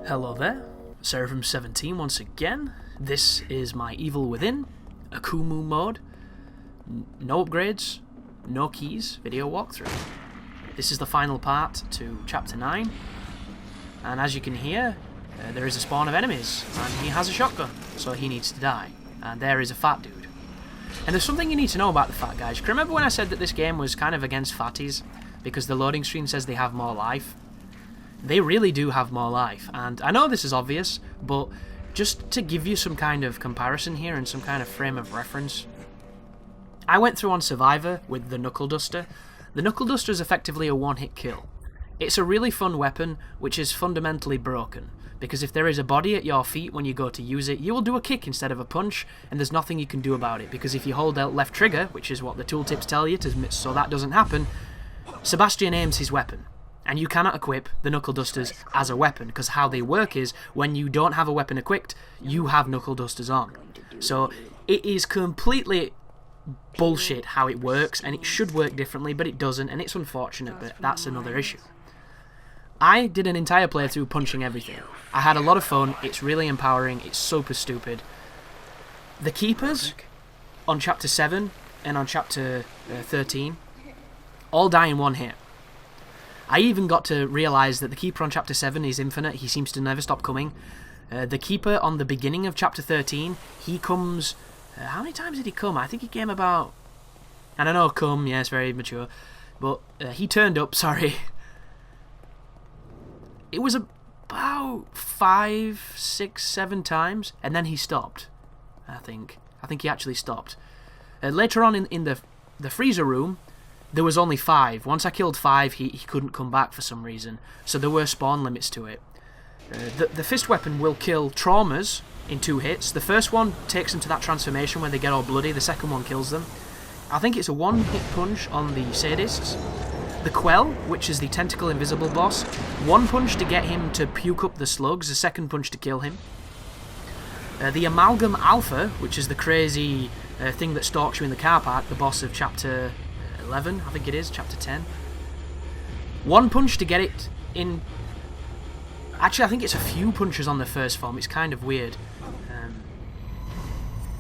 Hello there, Seraphim17 once again. This is my Evil Within Akumu mode. No upgrades, no keys, video walkthrough. This is the final part to Chapter 9, and as you can hear, there is a spawn of enemies, and he has a shotgun, so he needs to die. And there is a fat dude. And there's something you need to know about the fat guys. Can you remember when I said that this game was kind of against fatties, because the loading screen says they have more life? They really do have more life, and I know this is obvious, but just to give you some kind of comparison here and some kind of frame of reference, I went through on Survivor with the Knuckle Duster. The Knuckle Duster is effectively a one-hit kill. It's a really fun weapon, which is fundamentally broken, because if there is a body at your feet when you go to use it, you will do a kick instead of a punch, and there's nothing you can do about it, because if you hold left trigger, which is what the tooltips tell you, so that doesn't happen, Sebastian aims his weapon. And you cannot equip the Knuckle Dusters as a weapon, because how they work is, when you don't have a weapon equipped, you have Knuckle Dusters on. So it is completely bullshit how it works, and it should work differently, but it doesn't, and it's unfortunate, but that's another issue. I did an entire playthrough punching everything. I had a lot of fun, it's really empowering, it's super stupid. The Keepers, on Chapter 7 and on Chapter 13, all die in one hit. I even got to realise that the Keeper on Chapter 7 is infinite, he seems to never stop coming. The Keeper on the beginning of Chapter 13, he comes... how many times did he come? I think he came about... I don't know, come, yeah, it's very mature. But he turned up, sorry. It was about 5, 6, 7 times, and then he stopped, I think. I think he actually stopped. Later on in the freezer room, there was only 5. Once I killed 5, he couldn't come back for some reason. So there were spawn limits to it. The fist weapon will kill traumas in 2 hits. The first one takes them to that transformation where they get all bloody. The second one kills them. I think it's a 1-hit punch on the sadists. The Quell, which is the tentacle invisible boss, 1 punch to get him to puke up the slugs, the second punch to kill him. The Amalgam Alpha, which is the crazy thing that stalks you in the car park, the boss of Chapter 11, I think it is, Chapter 10. 1 punch to get it in... Actually, I think it's a few punches on the first form, it's kind of weird.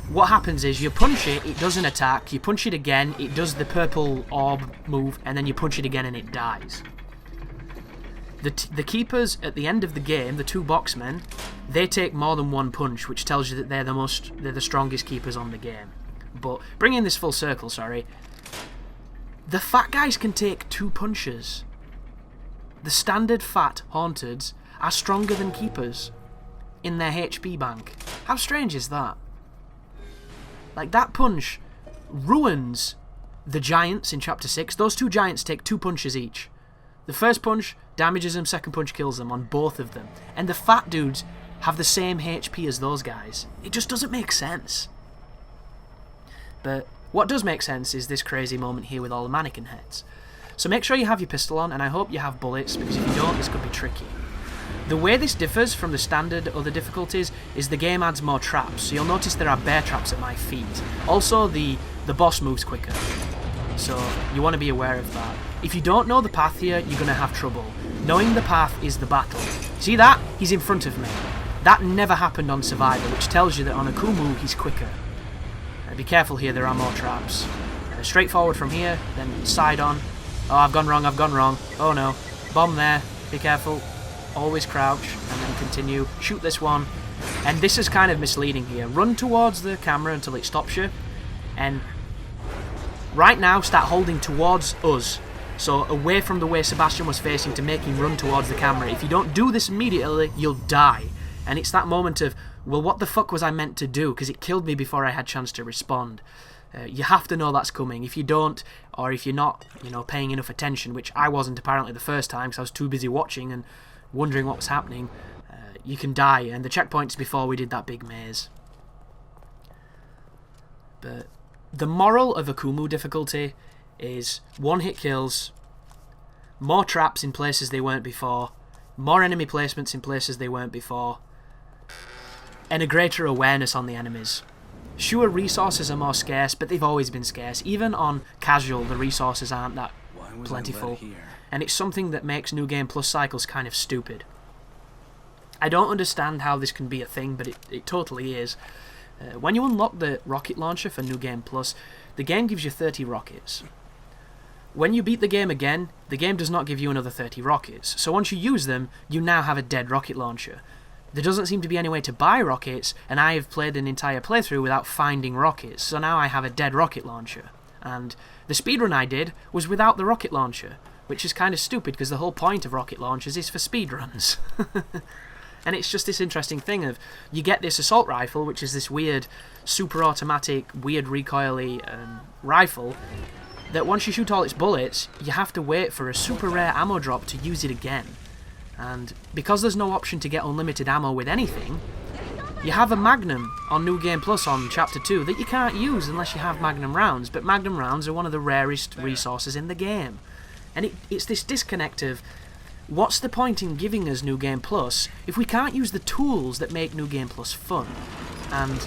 What happens is, you punch it, it doesn't attack, you punch it again, it does the purple orb move, and then you punch it again and it dies. The Keepers, at the end of the game, the 2 boxmen, they take more than 1 punch, which tells you that they're the strongest Keepers on the game. But, bringing this full circle, sorry, the fat guys can take 2 punches. The standard fat Haunteds are stronger than Keepers in their HP bank. How strange is that? Like, that punch ruins the giants in Chapter 6. Those 2 giants take 2 punches each. The first punch damages them, second punch kills them on both of them. And the fat dudes have the same HP as those guys. It just doesn't make sense. But what does make sense is this crazy moment here with all the mannequin heads. So make sure you have your pistol on, and I hope you have bullets, because if you don't, this could be tricky. The way this differs from the standard other difficulties is the game adds more traps, so you'll notice there are bear traps at my feet. Also, the boss moves quicker, so you want to be aware of that. If you don't know the path here, you're going to have trouble. Knowing the path is the battle. See that? He's in front of me. That never happened on Survivor, which tells you that on Akumu he's quicker. Be careful here, there are more traps. Straight forward from here, then side on. Oh, I've gone wrong, Oh no. Bomb there, be careful. Always crouch, and then continue. Shoot this one. And this is kind of misleading here. Run towards the camera until it stops you. And right now, start holding towards us. So away from the way Sebastian was facing to make him run towards the camera. If you don't do this immediately, you'll die. And it's that moment of, well, what the fuck was I meant to do? Because it killed me before I had a chance to respond. You have to know that's coming. If you don't, or if you're not, paying enough attention, which I wasn't apparently the first time, because I was too busy watching and wondering what was happening, you can die. And the checkpoint's before we did that big maze. But the moral of Akumu difficulty is 1-hit kills, more traps in places they weren't before, more enemy placements in places they weren't before, and a greater awareness on the enemies. Sure, resources are more scarce, but they've always been scarce. Even on casual, the resources aren't that plentiful. And it's something that makes New Game Plus cycles kind of stupid. I don't understand how this can be a thing, but it totally is. When you unlock the rocket launcher for New Game Plus, the game gives you 30 rockets. When you beat the game again, the game does not give you another 30 rockets. So once you use them, you now have a dead rocket launcher. There doesn't seem to be any way to buy rockets, and I have played an entire playthrough without finding rockets, so now I have a dead rocket launcher. And the speedrun I did was without the rocket launcher, which is kind of stupid because the whole point of rocket launchers is for speedruns. And it's just this interesting thing of, you get this assault rifle, which is this weird, super automatic, weird recoily rifle, that once you shoot all its bullets, you have to wait for a super rare ammo drop to use it again. And because there's no option to get unlimited ammo with anything, you have a Magnum on New Game Plus on Chapter 2 that you can't use unless you have Magnum rounds, but Magnum rounds are one of the rarest resources in the game. And it's this disconnect of, what's the point in giving us New Game Plus if we can't use the tools that make New Game Plus fun? And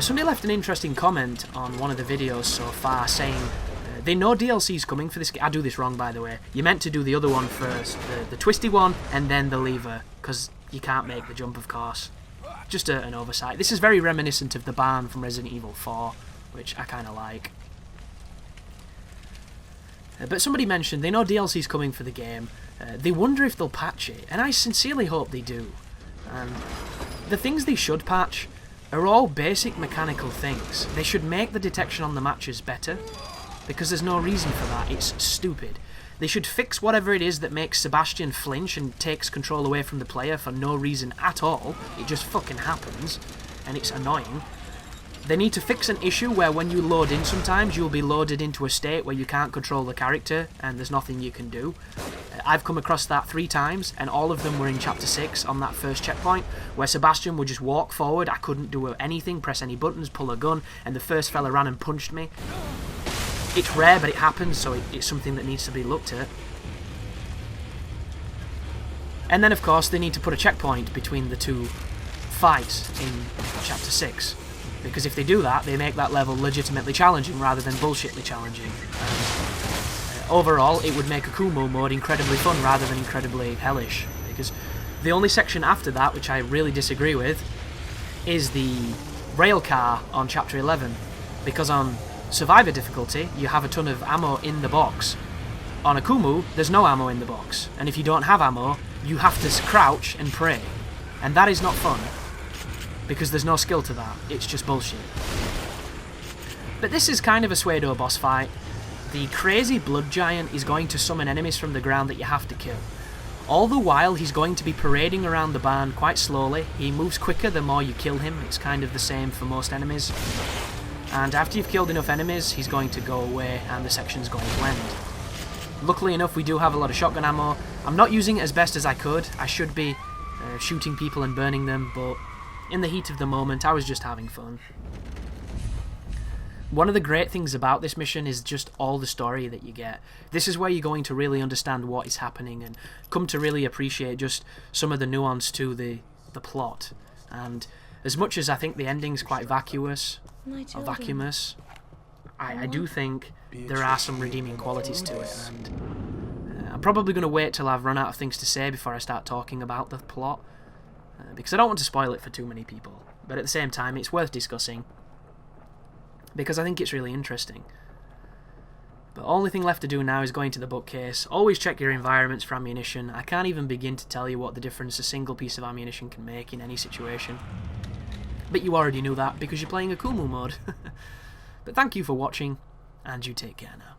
somebody left an interesting comment on one of the videos so far saying they know DLC's coming for this game. I do this wrong, by the way. You meant to do the other one first, the twisty one, and then the lever, because you can't make the jump, of course. Just an oversight. This is very reminiscent of the barn from Resident Evil 4, which I kind of like. But somebody mentioned they know DLC's coming for the game. They wonder if they'll patch it, and I sincerely hope they do. And the things they should patch are all basic mechanical things. They should make the detection on the matches better, because there's no reason for that. It's stupid. They should fix whatever it is that makes Sebastian flinch and takes control away from the player for no reason at all. It just fucking happens, and it's annoying. They need to fix an issue where when you load in sometimes, you'll be loaded into a state where you can't control the character and there's nothing you can do. I've come across that 3 times, and all of them were in Chapter 6 on that first checkpoint, where Sebastian would just walk forward. I couldn't do anything, press any buttons, pull a gun, and the first fella ran and punched me. It's rare, but it happens, so it's something that needs to be looked at. And then, of course, they need to put a checkpoint between the 2 fights in Chapter 6. Because if they do that, they make that level legitimately challenging rather than bullshitly challenging. And overall, it would make Akumu mode incredibly fun rather than incredibly hellish. Because the only section after that, which I really disagree with, is the rail car on Chapter 11. Because on Survivor difficulty, you have a ton of ammo in the box. On Akumu, there's no ammo in the box. And if you don't have ammo, you have to crouch and pray. And that is not fun. Because there's no skill to that, it's just bullshit. But this is kind of a pseudo boss fight. The crazy blood giant is going to summon enemies from the ground that you have to kill. All the while he's going to be parading around the barn quite slowly. He moves quicker the more you kill him, it's kind of the same for most enemies. And after you've killed enough enemies, he's going to go away and the section's going to end. Luckily enough, we do have a lot of shotgun ammo. I'm not using it as best as I could. I should be shooting people and burning them, but in the heat of the moment, I was just having fun. One of the great things about this mission is just all the story that you get. This is where you're going to really understand what is happening and come to really appreciate just some of the nuance to the plot. And as much as I think the ending's quite vacuous, or vacuumous, I do think there are some redeeming qualities to it. And I'm probably going to wait till I've run out of things to say before I start talking about the plot. Because I don't want to spoil it for too many people. But at the same time, it's worth discussing. Because I think it's really interesting. But only thing left to do now is go into the bookcase. Always check your environments for ammunition. I can't even begin to tell you what the difference a single piece of ammunition can make in any situation. But you already knew that because you're playing Akumu mode. But thank you for watching, and you take care now.